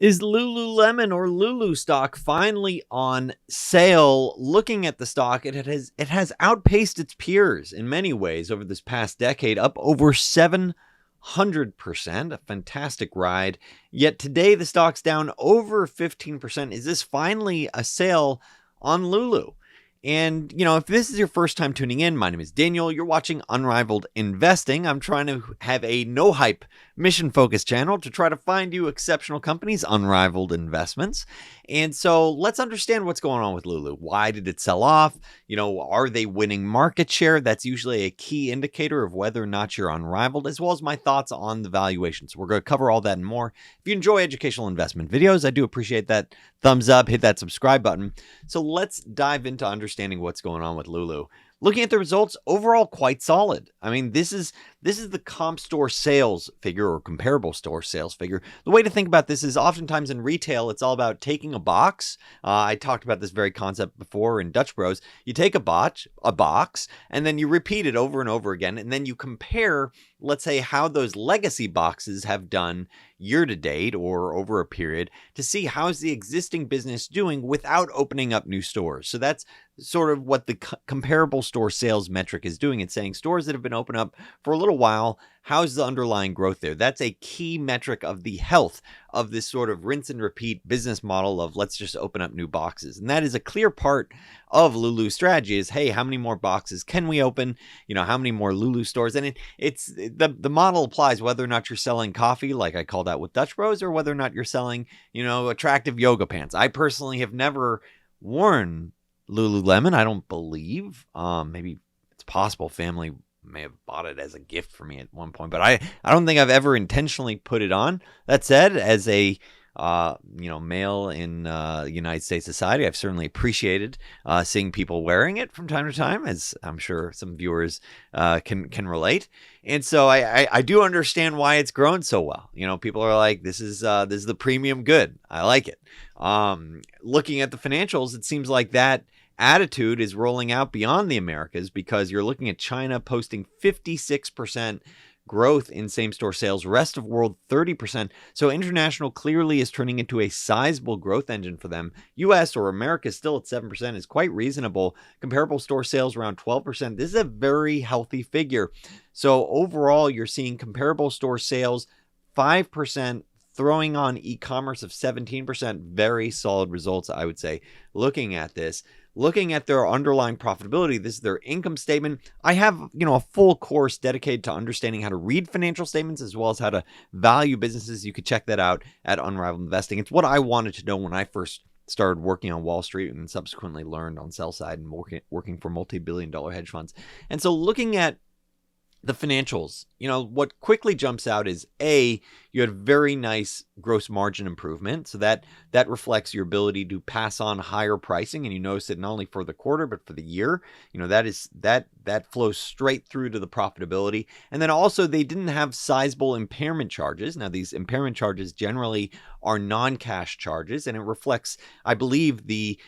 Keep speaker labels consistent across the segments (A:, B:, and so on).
A: Is Lululemon or Lulu stock finally on sale? Looking at the stock, it has outpaced its peers in many ways over this past decade, up over 700%, a fantastic ride. Yet today the stock's down over 15%. Is this finally a sale on Lulu? And, if this is your first time tuning in, my name is Daniel. You're watching Unrivaled Investing. I'm trying to have a no-hype, mission-focused channel to try to find you exceptional companies, unrivaled investments. And so let's understand what's going on with Lulu. Why did it sell off? Are they winning market share? That's usually a key indicator of whether or not you're unrivaled, as well as my thoughts on the valuation. So we're going to cover all that and more. If you enjoy educational investment videos, I do appreciate that thumbs up, hit that subscribe button. So let's dive into understanding what's going on with Lulu. Looking at the results, overall quite solid. I mean, this is the comp store sales figure or comparable store sales figure. The way to think about this is oftentimes in retail, it's all about taking a box. I talked about this very concept before in Dutch Bros. You take a box, and then you repeat it over and over again, and then you compare, let's say, how those legacy boxes have done year to date or over a period to see how's the existing business doing without opening up new stores. So that's sort of what the comparable store sales metric is doing. It's saying stores that have been open up for a little while, how's the underlying growth there? That's a key metric of the health of this sort of rinse and repeat business model of let's just open up new boxes. And that is a clear part of Lulu's strategy is, hey, how many more boxes can we open? How many more Lulu stores? And it's the model applies whether or not you're selling coffee, like I called out with Dutch Bros, or whether or not you're selling, attractive yoga pants. I personally have never worn Lululemon, I don't believe. Maybe it's possible family may have bought it as a gift for me at one point, but I don't think I've ever intentionally put it on. That said, as a male in United States society, I've certainly appreciated seeing people wearing it from time to time, as I'm sure some viewers can relate. And so I do understand why it's grown so well. People are like, this is the premium good. I like it. Looking at the financials, it seems like that attitude is rolling out beyond the Americas, because you're looking at China posting 56% growth in same-store sales, rest of world 30%. So international clearly is turning into a sizable growth engine for them. US or America still at 7% is quite reasonable. Comparable store sales around 12%. This is a very healthy figure. So overall, you're seeing comparable store sales 5%, throwing on e-commerce of 17%. Very solid results, I would say, looking at this. Looking at their underlying profitability, this is their income statement. I have, a full course dedicated to understanding how to read financial statements as well as how to value businesses. You could check that out at Unrivaled Investing. It's what I wanted to know when I first started working on Wall Street and subsequently learned on sell side and working for multi-billion-dollar hedge funds. And so looking at the financials, what quickly jumps out is you had very nice gross margin improvement. So that reflects your ability to pass on higher pricing. And you notice it not only for the quarter, but for the year, that flows straight through to the profitability. And then also they didn't have sizable impairment charges. Now these impairment charges generally are non-cash charges, and it reflects, I believe, the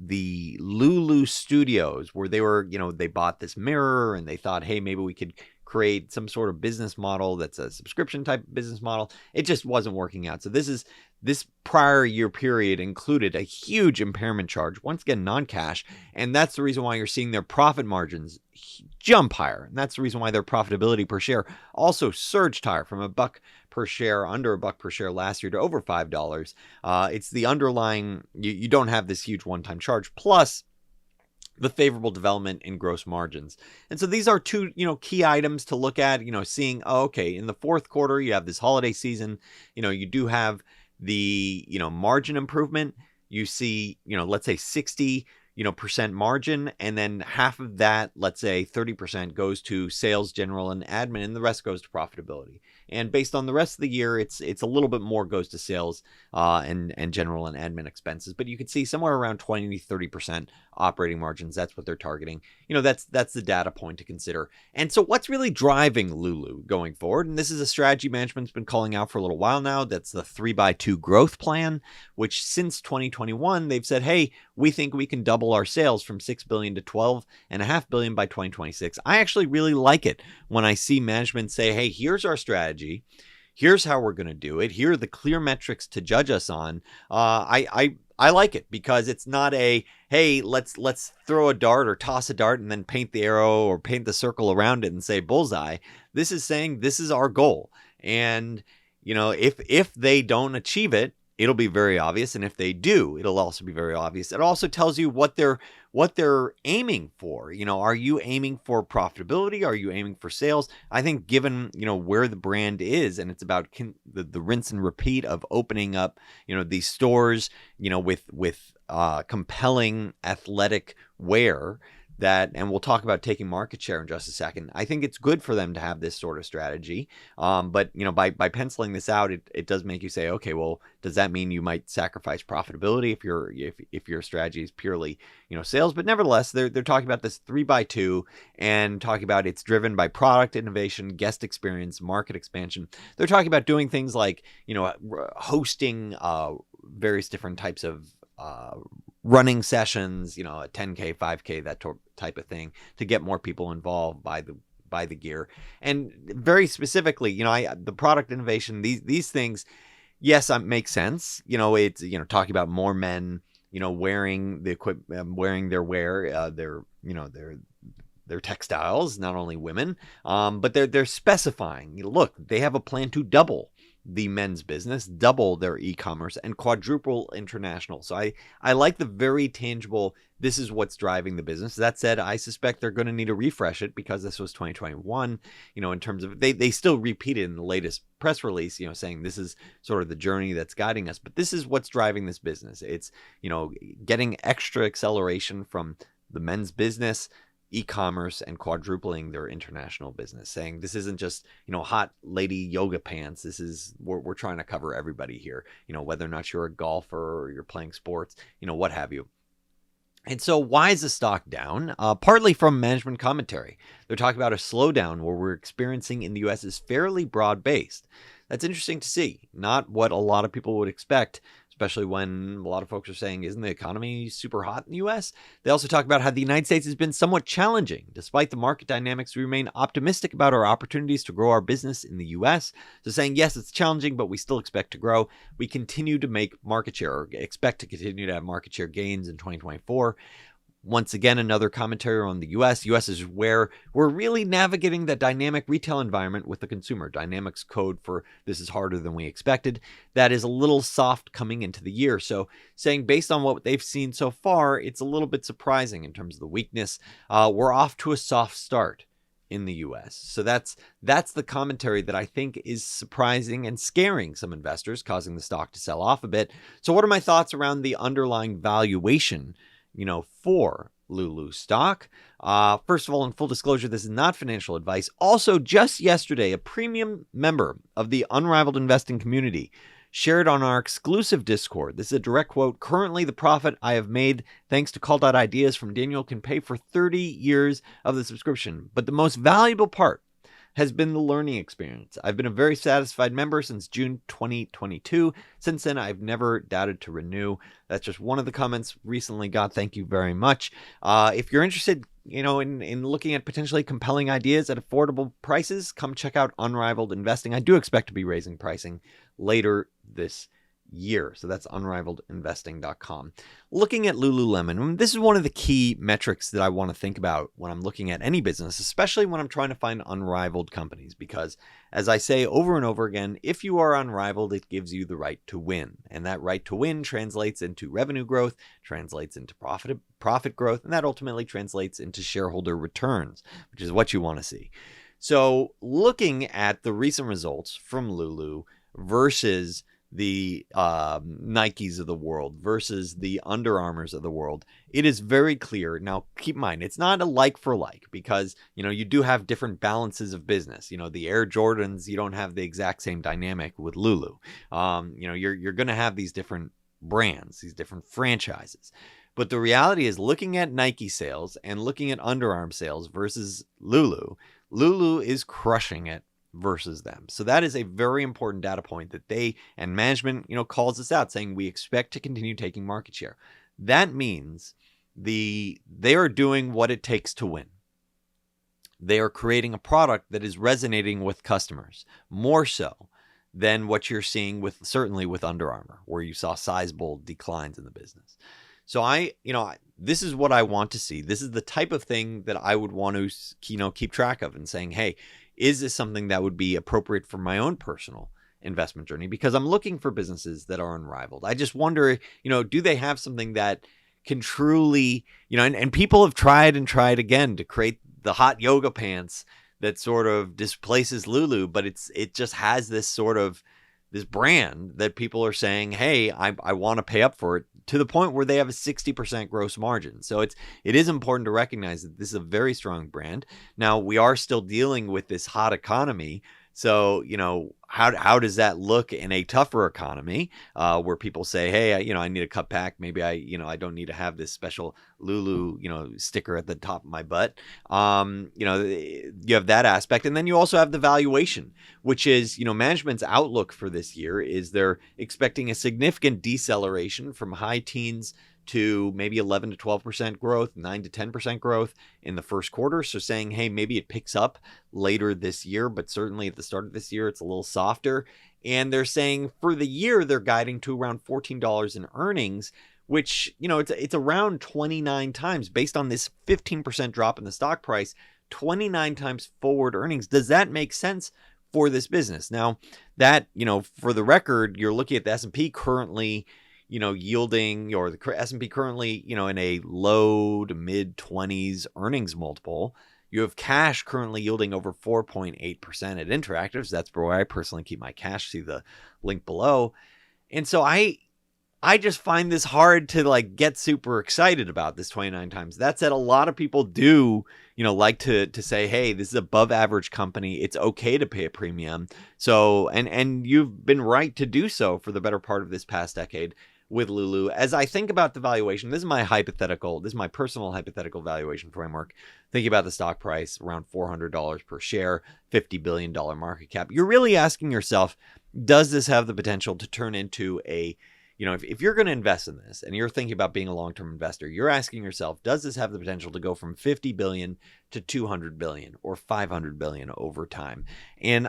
A: Lulu Studios, where they were, they bought this mirror and they thought, hey, maybe we could create some sort of business model that's a subscription type business model. It just wasn't working out. So this prior year period included a huge impairment charge, once again non-cash, and that's the reason why you're seeing their profit margins jump higher, and that's the reason why their profitability per share also surged higher from $1 per share, under $1 per share last year, to over $5. It's the underlying, you don't have this huge one-time charge, plus the favorable development in gross margins. And so these are two, key items to look at, seeing, okay, in the fourth quarter, you have this holiday season, you do have the, margin improvement. You see, let's say 60, percent margin, and then half of that, let's say 30%, goes to sales, general, and admin, and the rest goes to profitability. And based on the rest of the year, it's a little bit more goes to sales and general and admin expenses. But you can see somewhere around 20 to 30% operating margins. That's what they're targeting. That's the data point to consider. And so what's really driving Lulu going forward? And this is a strategy management's been calling out for a little while now. That's the 3x2 growth plan, which since 2021, they've said, hey, we think we can double our sales from $6 billion to $12.5 billion by 2026. I actually really like it when I see management say, hey, here's our strategy. Here's how we're going to do it. Here are the clear metrics to judge us on. I like it because it's not a, hey, let's throw a dart or toss a dart and then paint the arrow or paint the circle around it and say bullseye. This is saying this is our goal. And, if they don't achieve it, it'll be very obvious. And if they do, it'll also be very obvious. It also tells you what they're aiming for. Are you aiming for profitability? Are you aiming for sales? I think given, where the brand is, and it's about the rinse and repeat of opening up, these stores, with compelling athletic wear, and we'll talk about taking market share in just a second. I think it's good for them to have this sort of strategy. But by penciling this out, it does make you say, okay, well, does that mean you might sacrifice profitability if your strategy is purely, sales? But nevertheless, they're talking about this 3x2 and talking about it's driven by product innovation, guest experience, market expansion. They're talking about doing things like, hosting various different types of running sessions, a 10K, 5K, that type of thing, to get more people involved by the gear. And very specifically, the product innovation, these things, yes, make sense. It's, talking about more men, wearing the equipment, wearing their wear, their textiles, not only women, but they're specifying, look, they have a plan to double the men's business, double their e-commerce, and quadruple international. So I like the very tangible, this is what's driving the business. That said, I suspect they're going to need to refresh it because this was 2021, in terms of, they still repeated in the latest press release, saying this is sort of the journey that's guiding us, but this is what's driving this business. It's, getting extra acceleration from the men's business, e-commerce, and quadrupling their international business, saying this isn't just, hot lady yoga pants. This is, we're trying to cover everybody here, whether or not you're a golfer or you're playing sports, what have you. And so why is the stock down? Partly from management commentary. They're talking about a slowdown where we're experiencing in the US is fairly broad-based. That's interesting to see. Not what a lot of people would expect, especially when a lot of folks are saying, isn't the economy super hot in the U.S.? They also talk about how the United States has been somewhat challenging. Despite the market dynamics, we remain optimistic about our opportunities to grow our business in the U.S. So saying, yes, it's challenging, but we still expect to grow. We continue to make market share, or expect to continue to have market share gains in 2024. Once again, another commentary on the U.S. U.S. is where we're really navigating the dynamic retail environment with the consumer. Dynamics code for this is harder than we expected. That is a little soft coming into the year. So saying based on what they've seen so far, it's a little bit surprising in terms of the weakness. We're off to a soft start in the U.S. So that's the commentary that I think is surprising and scaring some investors, causing the stock to sell off a bit. So what are my thoughts around the underlying valuation for Lulu stock? First of all, in full disclosure, this is not financial advice. Also, just yesterday, a premium member of the Unrivaled Investing community shared on our exclusive Discord. This is a direct quote. Currently, the profit I have made thanks to Called Out Ideas from Daniel can pay for 30 years of the subscription. But the most valuable part has been the learning experience. I've been a very satisfied member since June 2022. Since then, I've never doubted to renew. That's just one of the comments recently got. Thank you very much. If you're interested, in looking at potentially compelling ideas at affordable prices, come check out Unrivaled Investing. I do expect to be raising pricing later this year. So that's unrivaledinvesting.com. Looking at Lululemon, this is one of the key metrics that I want to think about when I'm looking at any business, especially when I'm trying to find unrivaled companies, because as I say over and over again, if you are unrivaled, it gives you the right to win. And that right to win translates into revenue growth, translates into profit growth, and that ultimately translates into shareholder returns, which is what you want to see. So looking at the recent results from Lulu versus the Nikes of the world versus the Under Armours of the world, it is very clear. Now, keep in mind, it's not a like for like, because, you do have different balances of business. The Air Jordans, you don't have the exact same dynamic with Lulu. You're going to have these different brands, these different franchises. But the reality is, looking at Nike sales and looking at Under Armour sales versus Lulu, Lulu is crushing it versus them. So that is a very important data point that they and management, calls us out, saying we expect to continue taking market share. That means they are doing what it takes to win. They are creating a product that is resonating with customers more so than what you're seeing certainly with Under Armour, where you saw sizable declines in the business. So this is what I want to see. This is the type of thing that I would want to, keep track of and saying, hey, is this something that would be appropriate for my own personal investment journey? Because I'm looking for businesses that are unrivaled. I just wonder, do they have something that can truly, and people have tried and tried again to create the hot yoga pants that sort of displaces Lulu, but it just has this brand that people are saying, hey, I want to pay up for it, to the point where they have a 60% gross margin. So it is important to recognize that this is a very strong brand. Now, we are still dealing with this hot economy. So, how does that look in a tougher economy where people say, hey, I need a cut back. Maybe I don't need to have this special Lulu, sticker at the top of my butt. You have that aspect. And then you also have the valuation, which is, management's outlook for this year is they're expecting a significant deceleration from high teens to maybe 11 to 12% growth, 9 to 10% growth in the first quarter. So saying, hey, maybe it picks up later this year, but certainly at the start of this year, it's a little softer. And they're saying for the year, they're guiding to around $14 in earnings, which, it's around 29 times based on this 15% drop in the stock price, 29 times forward earnings. Does that make sense for this business? Now that, for the record, you're looking at the S&P currently, yielding, or the S&P currently, in a low to mid 20s earnings multiple. You have cash currently yielding over 4.8% at Interactive. So that's where I personally keep my cash. See the link below. And so I just find this hard to get super excited about this 29 times. That said, a lot of people do, like to say, hey, this is above average company. It's okay to pay a premium. So, and you've been right to do so for the better part of this past decade with Lulu. As I think about the valuation, this is my personal hypothetical valuation framework. Thinking about the stock price around $400 per share, $50 billion market cap. You're really asking yourself, does this have the potential to turn into a, if you're going to invest in this and you're thinking about being a long-term investor, you're asking yourself, does this have the potential to go from 50 billion to 200 billion or 500 billion over time? And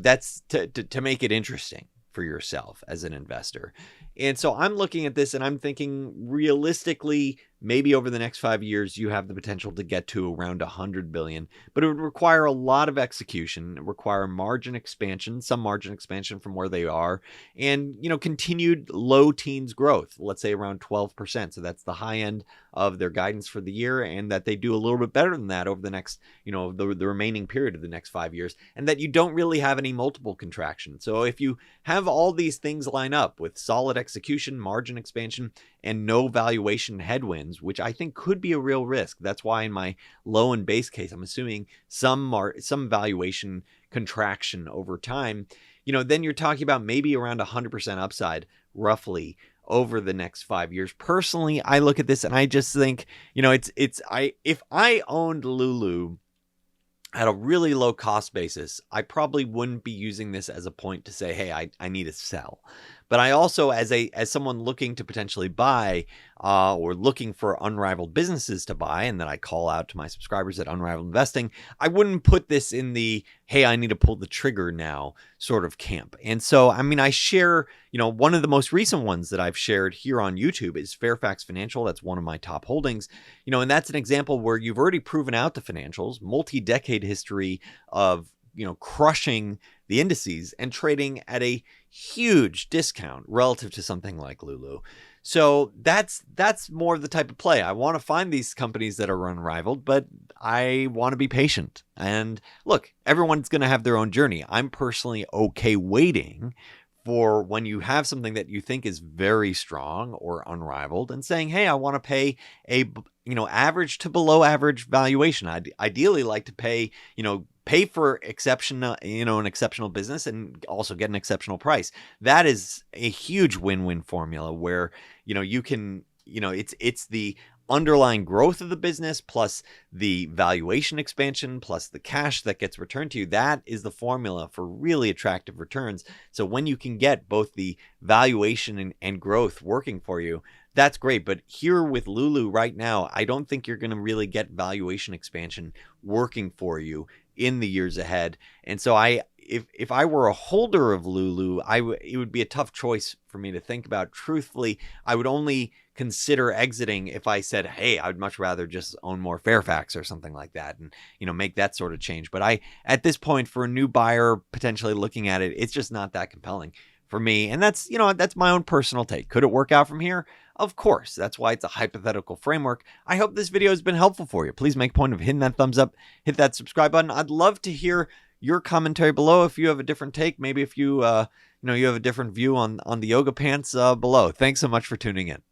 A: that's to make it interesting for yourself as an investor. And so I'm looking at this and I'm thinking realistically, maybe over the next 5 years, you have the potential to get to around 100 billion, but it would require a lot of execution, require margin expansion, some margin expansion from where they are, and, continued low teens growth, let's say around 12%. So that's the high end of their guidance for the year, and that they do a little bit better than that over the next, the remaining period of the next 5 years, and that you don't really have any multiple contraction. So if you have all these things line up with solid execution, margin expansion, and no valuation headwinds, which I think could be a real risk. That's why in my low and base case, I'm assuming some valuation contraction over time. Then you're talking about maybe around 100% upside, roughly, over the next 5 years. Personally, I look at this and I just think, if I owned Lulu at a really low cost basis, I probably wouldn't be using this as a point to say, hey, I need to sell. But I also, as someone looking to potentially buy or looking for unrivaled businesses to buy, and then I call out to my subscribers at Unrivaled Investing, I wouldn't put this in the, hey, I need to pull the trigger now sort of camp. And so, I share, one of the most recent ones that I've shared here on YouTube is Fairfax Financial. That's one of my top holdings, and that's an example where you've already proven out the financials, multi-decade history of, crushing the indices and trading at a huge discount relative to something like Lulu. So that's more of the type of play. I want to find these companies that are unrivaled, but I want to be patient. And look, everyone's going to have their own journey. I'm personally okay waiting for when you have something that you think is very strong or unrivaled and saying, hey, I want to pay a, average to below average valuation. I'd ideally like to pay for an exceptional business and also get an exceptional price. That is a huge win-win formula where, you can, it's the underlying growth of the business plus the valuation expansion plus the cash that gets returned to you. That is the formula for really attractive returns. So when you can get both the valuation and growth working for you, that's great. But here with Lulu right now, I don't think you're going to really get valuation expansion working for you in the years ahead. And so if I were a holder of Lulu, it would be a tough choice for me to think about. Truthfully, I would only consider exiting if I said, hey, I'd much rather just own more Fairfax or something like that, and make that sort of change. But at this point, for a new buyer potentially looking at it, it's just not that compelling for me. And that's my own personal take. Could it work out from here? Of course. That's why it's a hypothetical framework. I hope this video has been helpful for you. Please make a point of hitting that thumbs up, hit that subscribe button. I'd love to hear your commentary below if you have a different take. Maybe if you have a different view on the yoga pants below. Thanks so much for tuning in.